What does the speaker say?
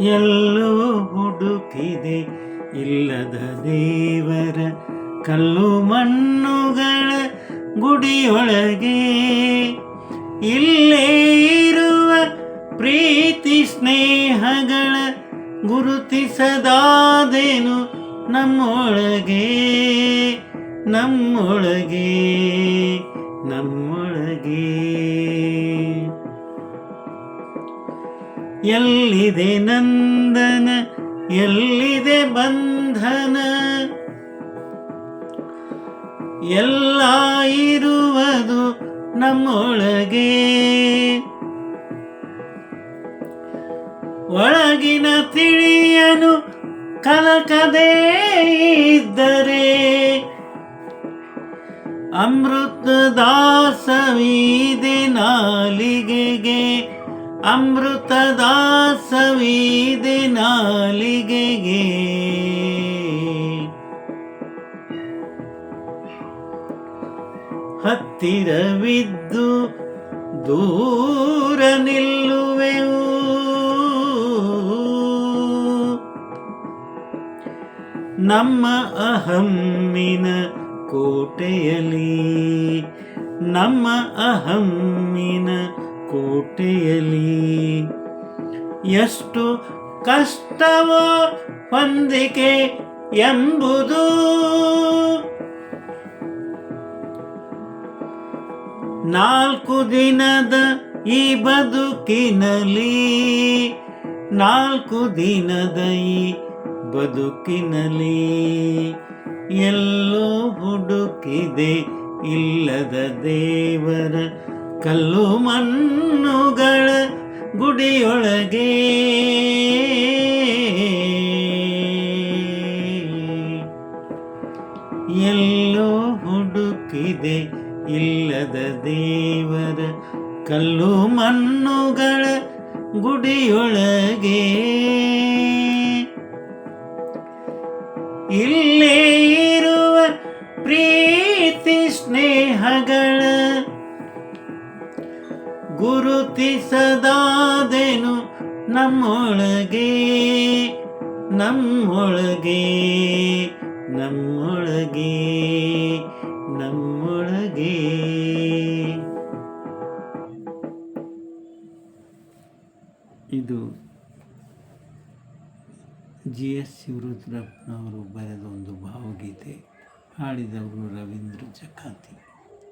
ಎಲ್ಲೂ ಹುಡುಕಿದೆ ಇಲ್ಲದ ದೇವರ ಕಲ್ಲು ಮಣ್ಣುಗಳ ಗುಡಿಯೊಳಗೆ. ಇಲ್ಲೇ ಇರುವ ಪ್ರೀತಿ ಸ್ನೇಹಗಳ ಗುರುತಿಸದಾದೇನು ನಮ್ಮೊಳಗೆ ನಮ್ಮೊಳಗೆ ನಮ್ಮೊಳಗೆ. ಎಲ್ಲಿದೆ ನಂದನ ಎಲ್ಲಿದೆ ಬಂಧನ, ಎಲ್ಲ ಇರುವುದು ನಮ್ಮೊಳಗೆ. ಒಳಗಿನ ತಿಳಿಯನು ಕಲಕದೇ ಇದ್ದರೆ ಅಮೃತದಾಸವಿದೆ ನಾಲಿಗೆಗೆ, ಅಮೃತದಾಸವಿದೆ ನಾಲಿಗೆಗೆ. ಹತ್ತಿರವಿದ್ದು ದೂರ ನಿಲ್ಲುವೆವು, ನಮ್ಮ ಅಹಮ್ಮಿನ ಕೋಟೆಯಲ್ಲಿ, ನಮ್ಮ ಅಹಮ್ಮಿನ ಕೋಟೆಯಲ್ಲಿ. ಎಷ್ಟು ಕಷ್ಟವೋ ಹೊಂದಿಕೆ ಎಂಬುದು, ನಾಲ್ಕು ದಿನದ ಈ ಬದುಕಿನಲ್ಲಿ, ನಾಲ್ಕು ದಿನದ ಈ ಬದುಕಿನಲ್ಲಿ. ಎಲ್ಲೋ ಹುಡುಕಿದೆ ಇಲ್ಲದ ದೇವರ ಕಲ್ಲು ಮಣ್ಣುಗಳ ಗುಡಿಯೊಳಗೆ. ಎಲ್ಲೋ ಹುಡುಕಿದೆ ಇಲ್ಲದ ದೇವರ ಕಲ್ಲು ಮಣ್ಣುಗಳ ಗುಡಿಯೊಳಗೆ. ಇಲ್ಲೇ ಇರುವ ಪ್ರೀತಿ ಸ್ನೇಹಗಳ ಗುರುತಿಸದಾದೇನು ನಮ್ಮೊಳಗೆ ನಮ್ಮೊಳಗೆ ನಮ್ಮೊಳಗೆ ನಮ್ಮೊಳಗೆ. ಇದು GS ಶಿವರುದ್ರಪ್ಪನವರು ಬರೆದ ಒಂದು ಭಾವಗೀತೆ. ಹಾಡಿದವರು ರವೀಂದ್ರ ಜಕಾತಿ.